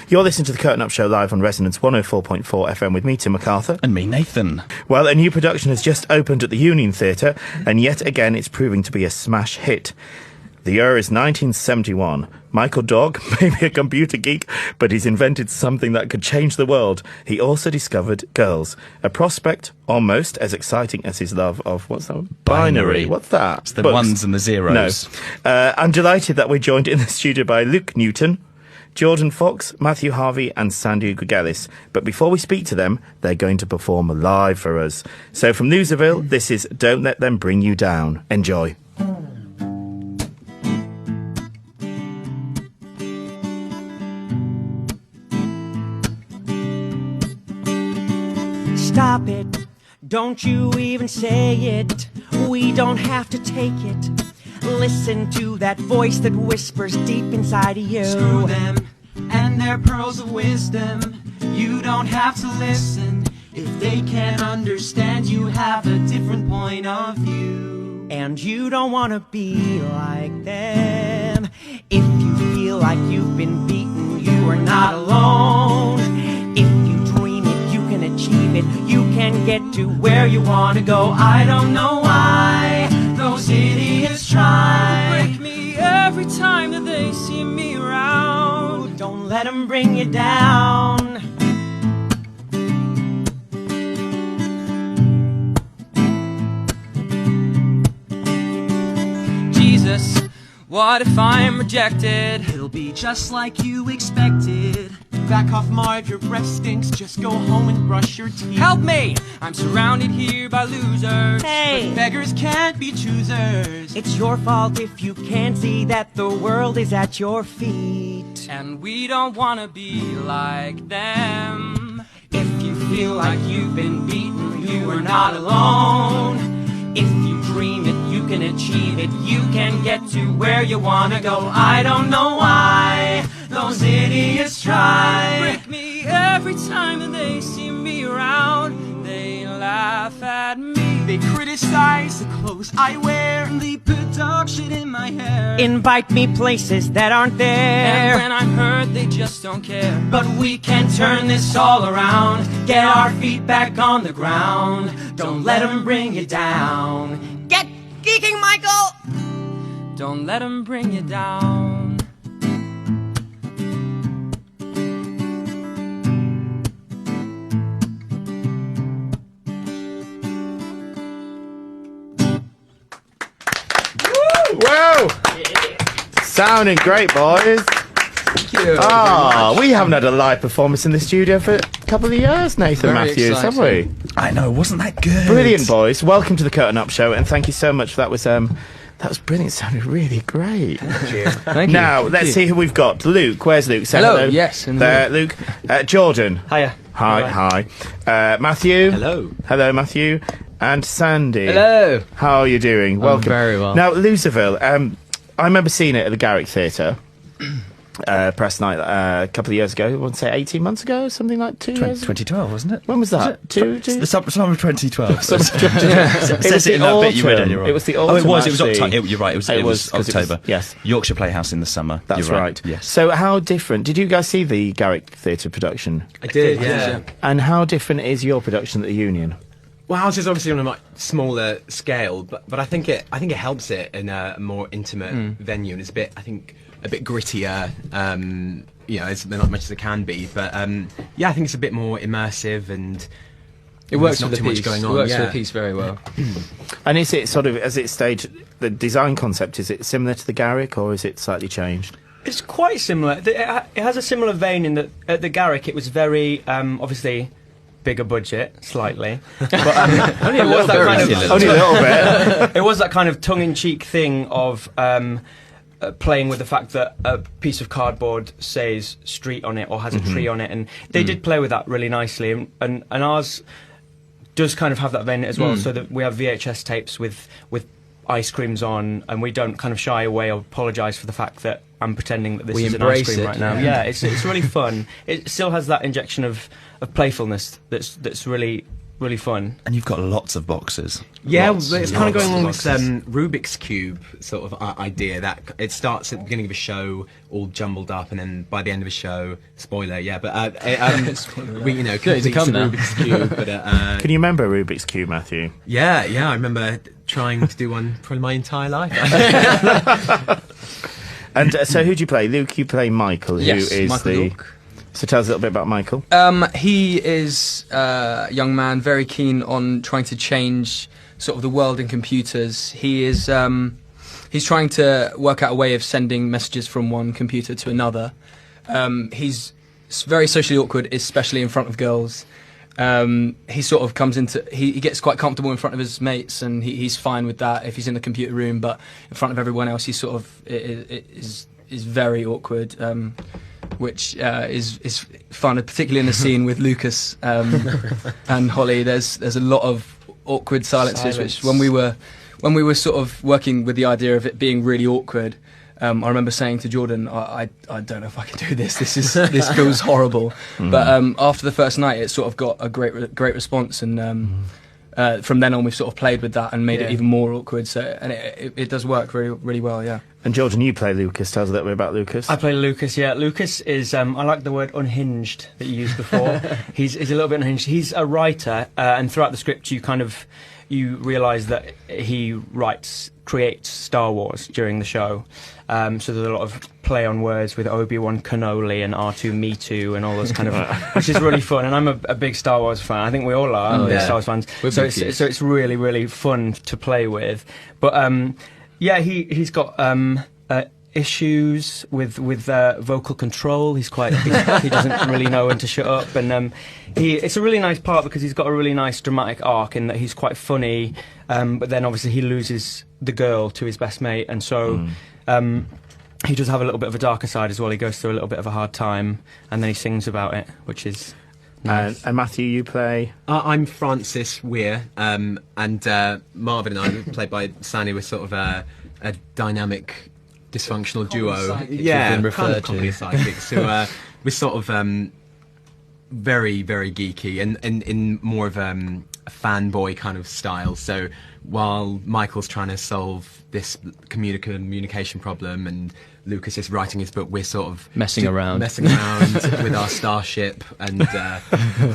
You're listening to The Curtain Up Show live on Resonance 104.4 FM with me, Tim MacArthur. And me, Nathan. Well, a new production has just opened at the Union Theatre, and yet again it's proving to be a smash hit. The year is 1971. Michael Dog may be a computer geek, but he's invented something that could change the world. He also discovered girls, a prospect almost as exciting as his love of, what's that one? Binary. What's that? It's the ones and the zeros. No. I'm delighted that we're joined in the studio by Luke Newton, Jordan Fox, Matthew Harvey and Sandy Grigelis. But before we speak to them, they're going to perform live for us. So from Loserville, this is Don't Let Them Bring You Down. Enjoy. Stop it, don't you even say it. We don't have to take it. Listen to that voice that whispers deep inside of you. Screw them and their pearls of wisdom. You don't have to listen. If they can't understand, you have a different point of view. And you don't want to be like them. If you feel like you've been beaten, you are not alone. If you dream it, you can achieve it. You can get to where you want to go. I don't know why those idiots try break me every time that they see me around. Don't let them bring you down. Jesus, what if I'm rejected? It'll be just like you expected. Back off, Marv, your breath stinks. Just go home and brush your teeth. Help me! I'm surrounded here by losers. Hey! But beggars can't be choosers. It's your fault if you can't see that the world is at your feet. And we don't want to be like them. If you feel like you've been beaten, you are not alone. If you dream it, you can achieve it. You can get to where you want to go. I don't know why those idiots try break me every time that they see me around. They laugh at me. They criticize the clothes I wear, and they put dog shit in my hair. Invite me places that aren't there. And when I'm hurt, they just don't care. But we can turn this all around. Get our feet back on the ground. Don't let them bring you down. Get geeking, Michael! Don't let them bring you down. Whoa! Sounding great, boys. Thank you. We haven't had a live performance in the studio for a couple of years, Nathan Very Matthews, exciting. have we? I know, wasn't that good? Brilliant, boys. Welcome to the Curtain Up Show, and thank you so much. That was brilliant. It sounded really great. Thank you. Thank Now, you. let's see who we've got. Luke, where's Luke? Say Hello, yes, in the There, Luke. Jordan. Hiya. Hi. Matthew. Hello. Hello, Matthew. And Sandy. Hello. How are you doing? Welcome. very well. Now, Loserville, I remember seeing it at the Garrick Theatre. Press night a couple of years ago. I want to say 18 months ago, something like 2 years. 2012, wasn't it? When was that? The summer of 2012. It says it in that bit you read earlier on. It was the autumn. Oh, it was. It was actually. October. You're right. It was October. Yes. Yorkshire Playhouse in the summer. That's You're right. Yes. So how different... Did you guys see the Garrick Theatre production? I did, yeah. And how different is your production at the Union? Well, ours is obviously on a much smaller scale, but I think it helps it in a more intimate venue, and it's a bit grittier. It's not much as it can be, but I think it's a bit more immersive, and it works there's with not the too piece. much going on. It works with the piece very well. And is it sort of, as it's staged, the design concept, is it similar to the Garrick, or is it slightly changed? It's quite similar. It has a similar vein in that at the Garrick it was very obviously bigger budget, slightly, but Only a little bit. it was that kind of tongue-in-cheek thing of playing with the fact that a piece of cardboard says street on it or has a tree on it, and they did play with that really nicely, and ours does kind of have that vein as well, so that we have VHS tapes with ice creams on, and we don't kind of shy away or apologise for the fact that I'm pretending that this is an ice cream right now. It's really fun. It still has that injection of playfulness that's really really fun. And you've got lots of boxes. Yeah, Lots it's and kind of lots going along of this boxes. Rubik's Cube sort of idea that it starts at the beginning of a show, all jumbled up, and then by the end of a show, spoiler, yeah, but we, you know, Good, to completes come the now. Rubik's Cube. But Can you remember Rubik's Cube, Matthew? yeah, I remember trying to do one for my entire life. And so who do you play? Luke, you play Michael, who Yes, is Michael the... York. So tell us a little bit about Michael. He is a young man, very keen on trying to change sort of the world in computers. He is he's trying to work out a way of sending messages from one computer to another. He's very socially awkward, especially in front of girls. He sort of comes into he gets quite comfortable in front of his mates, and he's fine with that if he's in the computer room. But in front of everyone else, he sort of is very awkward. Which is fun, particularly in the scene with Lucas and Holly. There's a lot of awkward silences, which when we were sort of working with the idea of it being really awkward, I remember saying to Jordan, I don't know if I can do this. This feels horrible. But after the first night, it sort of got a great response, and from then on, we've sort of played with that and made it even more awkward. So, and it does work really well. Yeah. And Jordan, you play Lucas. Tell us a little bit about Lucas. I play Lucas, yeah. Lucas is, I like the word unhinged that you used before. he's a little bit unhinged. He's a writer, and throughout the script you realise that he creates Star Wars during the show. So there's a lot of play on words with Obi-Wan Kenobi and R2 Me Too and all those kind of, which is really fun. And I'm a big Star Wars fan. I think we all are big Star Wars fans. So it's really fun to play with. But yeah, he's got issues with vocal control. He doesn't really know when to shut up, and it's a really nice part because he's got a really nice dramatic arc in that he's quite funny, but then obviously he loses the girl to his best mate, and so he does have a little bit of a darker side as well. He goes through a little bit of a hard time, and then he sings about it, which is nice. And Matthew, you play... I'm Francis Weir, and Marvin and I, played by Sandy, we're sort of a dynamic, dysfunctional duo. Yeah, been kind referred of comedy to. sidekicks. So we're sort of very geeky and in more of a fanboy kind of style. So while Michael's trying to solve this communication problem and Lucas is writing his book, we're sort of Messing around with our starship and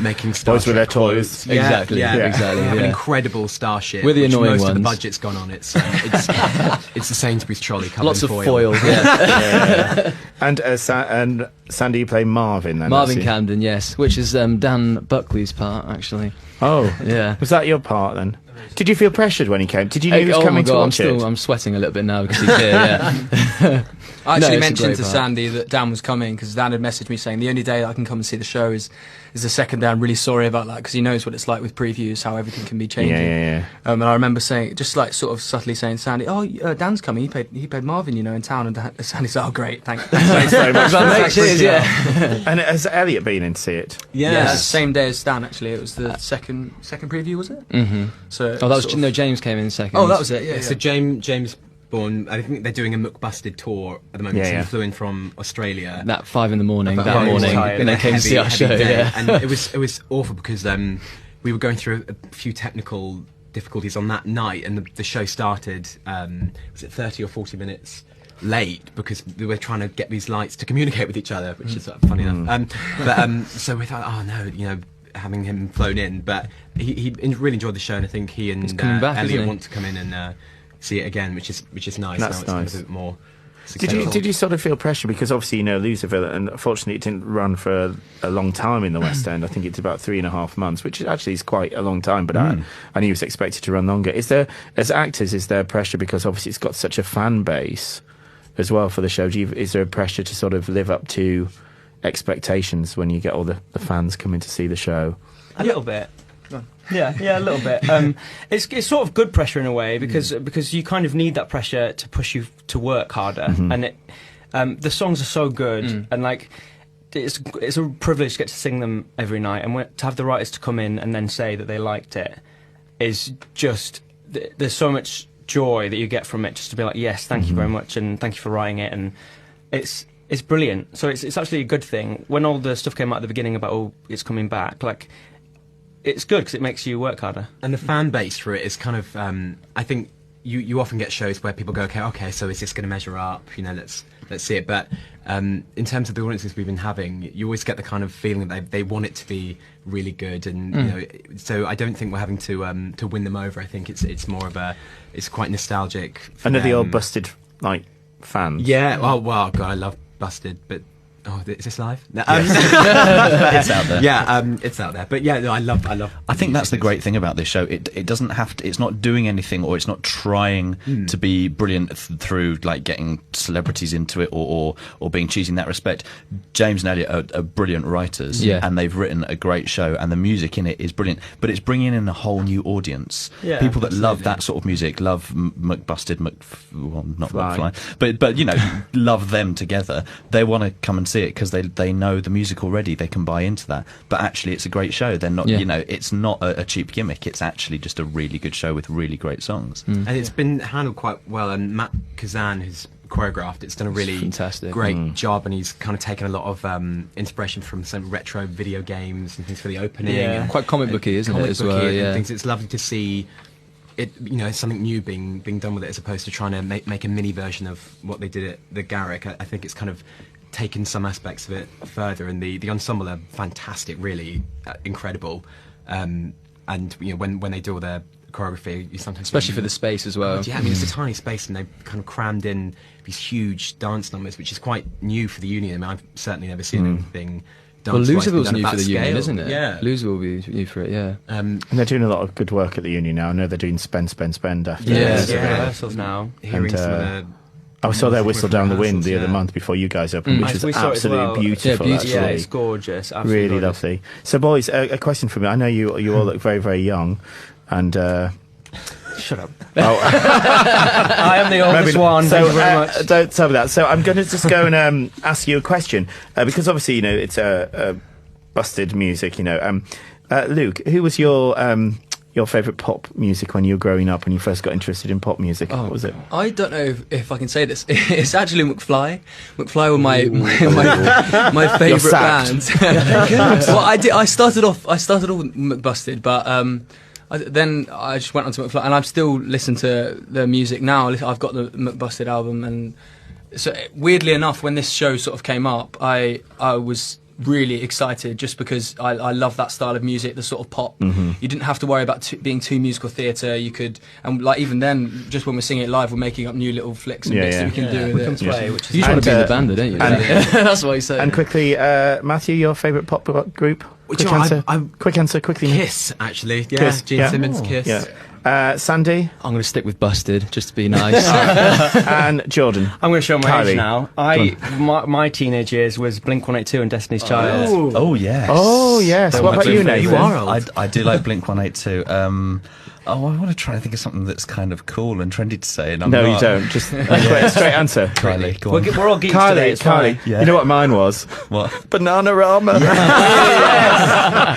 making Star Boys with their Trek quotes. toys. Exactly, exactly, We have an yeah. incredible starship. We're the which annoying most of the ones. budget's gone on it. So it's the Sainsbury's trolley covered Lots in of foil. Yeah. And Sandy, you play Marvin then. Marvin that's it. Camden, yes, which is Dan Buckley's part actually. Oh, Yeah. Was that your part then? Did you feel pressured when he came? Did you know he was Oh coming my God, to watch it? I'm sweating a little bit now because he's here. Yeah. I No, actually it's a mentioned great to part. Sandy that Dan was coming because Dan had messaged me saying the only day I can come and see the show is the second day. I'm really sorry about that because he knows what it's like with previews, how everything can be changing. Yeah. And I remember saying, just like sort of subtly saying, Sandy, Dan's coming. He played Marvin, in town. And Sandy's like, oh great, thanks. Thanks very much. Cheers, yeah. And has Elliot been in to see it? Yeah, same day as Stan. Actually, it was the second preview, was it? Mm-hmm. So Oh, that was sort of- no. James came in second. Oh, that was it. Yeah. So James Bourne, I think they're doing a McBusted tour at the moment. Yeah, so yeah. he flew in from Australia. That 5 a.m. About that very morning, tired, and they came to see our show. day. Yeah. And it was awful because we were going through a few technical difficulties on that night, and the show started. Was it 30 or 40 minutes late because we were trying to get these lights to communicate with each other, which is funny enough. So we thought, oh no, having him flown in, but he really enjoyed the show, and I think he and coming back, Elliot isn't he? want to come in and see it again, which is nice. That's now it's kind nice. of a bit more. Did you sort of feel pressure because obviously Loserville, and unfortunately it didn't run for a long time in the West End. I think it's about 3.5 months, which actually is quite a long time. But I knew it was expected to run longer. Is there, as actors, is there pressure because obviously it's got such a fan base as well for the show? Is there a pressure to sort of live up to expectations when you get all the fans coming to see the show? A little bit. Yeah, a little bit. It's sort of good pressure in a way because you kind of need that pressure to push you to work harder, and the songs are so good, and like it's a privilege to get to sing them every night, and to have the writers to come in and then say that they liked it is just there's so much joy that you get from it, just to be like, yes, thank you very much, and thank you for writing it, and it's brilliant. So it's actually a good thing. When all the stuff came out at the beginning about it's coming back, like it's good because it makes you work harder. And the fan base for it is kind of, I think you often get shows where people go, okay, so is this going to measure up? You know, let's see it. But in terms of the audiences we've been having, you always get the kind of feeling that they want it to be really good, and you know, so I don't think we're having to win them over. I think it's more of it's quite nostalgic. And are the old Busted like fans? Yeah. Oh wow, God, I love Busted, but. Oh, is this live? No, It's out there. Yeah, it's out there. But yeah, no, I love. I think that's the great thing about this show. It doesn't have to. It's not doing anything, or it's not trying to be brilliant through like getting celebrities into it, or being cheesy in that respect. James and Elliot are brilliant writers, and they've written a great show, and the music in it is brilliant. But it's bringing in a whole new audience. Yeah, people that absolutely. love that sort of music, love McBusted, well, not McFly, but you know, love them together. They want to come and see it because they know the music already. They can buy into that. But actually, it's a great show. They're not, you know, it's not a cheap gimmick. It's actually just a really good show with really great songs. And it's been handled quite well. And Matt Kazan, who's choreographed, it's done a really great job. And he's kind of taken a lot of inspiration from some retro video games and things for the opening. Yeah. And, Quite comic booky, isn't it, as well? And things. It's lovely to see it, you know, something new being done with it, as opposed to trying to make a mini version of what they did at the Garrick. I think it's kind of taken some aspects of it further, and the ensemble are fantastic, really incredible. And you know, when they do all their choreography, you sometimes Especially for the space as well. yeah, I mean, it's a tiny space, and they've kind of crammed in these huge dance numbers, which is quite new for the Union. I mean, I've certainly never seen anything. Well, Loserville's new for the Union, isn't it? Yeah, Loserville will be new for it. Yeah. And they're doing a lot of good work at the Union now. I know they're doing Spend after. Rehearsals now. hearing And, some of the. I saw their Whistle Down the Wind the other yeah. month before you guys opened, which was We saw it as absolutely well. beautiful. Yeah, actually. Yeah, it's gorgeous. Absolutely Really gorgeous. lovely. So, boys, a question for me. I know you all look very, very young, and Shut up. oh, I am the oldest one. So, Thank you very much. don't tell me that. So, I'm going to just go and ask you a question because obviously, you know, it's Busted music. You know, Luke, who was your favourite pop music when you were growing up, when you first got interested in pop music? What was it? I don't know if I can say this. It's actually McFly. McFly were my favourite sacked. band. Well, I started off with McBusted, but then I just went on to McFly, and I'm still listening to the music now. I've got the McBusted album, and so weirdly enough, when this show sort of came up, I was really excited just because I love that style of music, the sort of pop. You didn't have to worry about being too musical theatre. You could, and like even then, just when we're singing it live, we're making up new little flicks and bits that we can do with it. Play, which is You just want to be in the And, band, don't you? and- That's what you say. And quickly, Matthew, your favourite pop group? Which Quick one? answer. I'm- Quick answer. Quickly. Kiss, actually. Yeah, Kiss, Gene yeah. Simmons, Kiss. Yeah. Sandy I'm going to stick with Busted just to be nice. and Jordan. I'm going to show my Kylie. age now. My teenage years was Blink-182 and Destiny's Child. Oh yes. Oh yes. What about you, Nathan? You are old. I do like Blink-182. I want to try and think of something that's kind of cool and trendy to say. And I'm No, not. you don't. Just a straight answer. Kylie, go on. We're all geeks today. It's fine. Yeah. You know what mine was? What? Bananarama.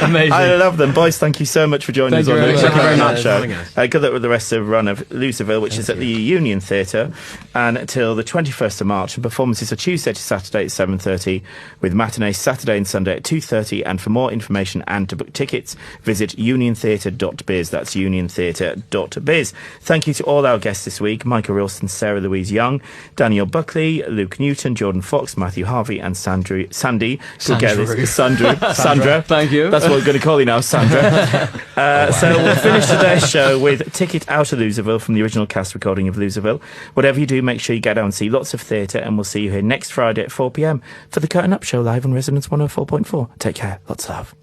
Amazing. I love them. Boys, thank you so much for joining us Thank on you the very much. Very Thank Much you show. for having us. Good luck with the rest of the run of Loserville, which is at the Union Theatre, and until the 21st of March. And performances are Tuesday to Saturday at 7:30, with matinees Saturday and Sunday at 2:30. And for more information and to book tickets, visit uniontheatre.biz. That's uniontheatre.biz. Thank you to all our guests this week: Michael Ralston, Sarah Louise Young, Daniel Buckley, Luke Newton, Jordan Fox, Matthew Harvey, and Sandy Grigelis. Sandra. Thank you. That's what we're going to call you now, Sandra. So we'll finish today's show with Ticket Out of Loserville from the original cast recording of Loserville. Whatever you do, make sure you get out and see lots of theatre, and we'll see you here next Friday at 4 p.m. for the Curtain Up Show live on Resonance 104.4. Take care. Lots of love.